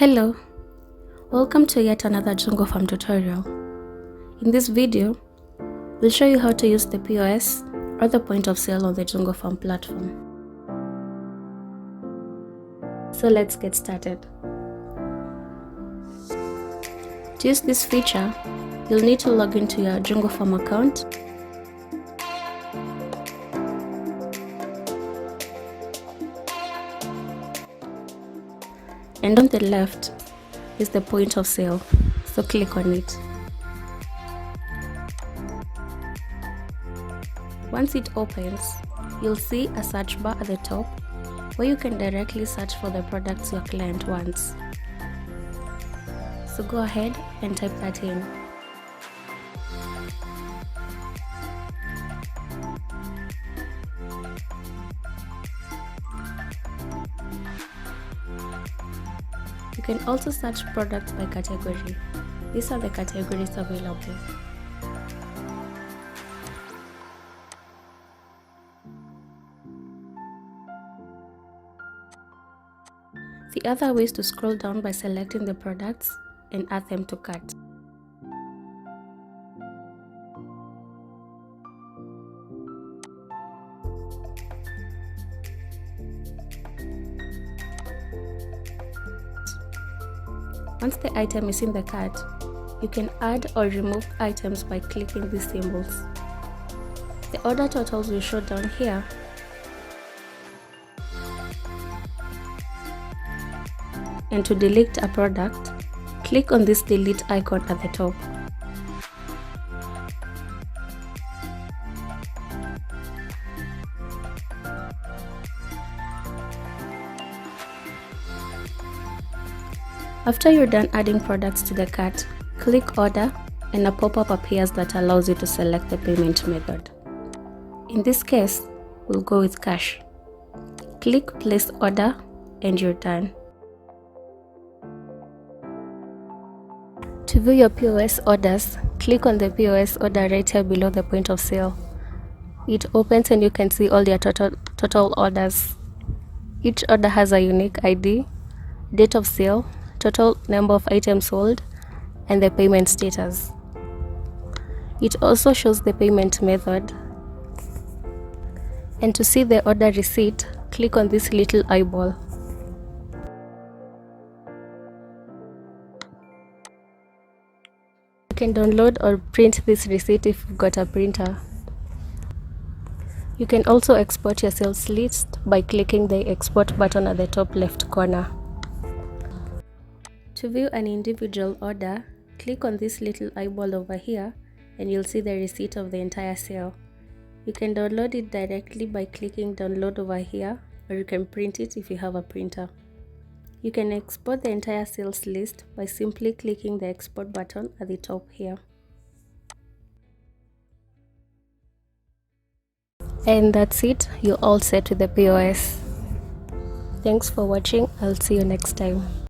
Hello, welcome to yet another Jungopharm tutorial. In this video, we'll show you how to use the POS or the point of sale on the Jungopharm platform. So let's get started. To use this feature, you'll need to log into your Jungopharm account. And on the left is the point of sale, so click on it. Once it opens, you'll see a search bar at the top where you can directly search for the products your client wants. So go ahead and type that in. You can also search products by category. These are the categories available. The other way is to scroll down by selecting the products and add them to cart. Once the item is in the cart, you can add or remove items by clicking these symbols. The order totals will show down here. And to delete a product, click on this delete icon at the top. After you're done adding products to the cart, click order and a pop-up appears that allows you to select the payment method. In this case, we'll go with cash. Click place order and you're done. To view your POS orders, click on the POS order right here below the point of sale. It opens and you can see all your total orders. Each order has a unique ID, date of sale, total number of items sold, and the payment status. It also shows the payment method. And to see the order receipt, click on this little eyeball. You can download or print this receipt if you've got a printer. You can also export your sales list by clicking the export button at the top left corner. To view an individual order, click on this little eyeball over here and you'll see the receipt of the entire sale. You can download it directly by clicking download over here, or you can print it if you have a printer. You can export the entire sales list by simply clicking the export button at the top here. And that's it, you're all set with the POS. Thanks for watching, I'll see you next time.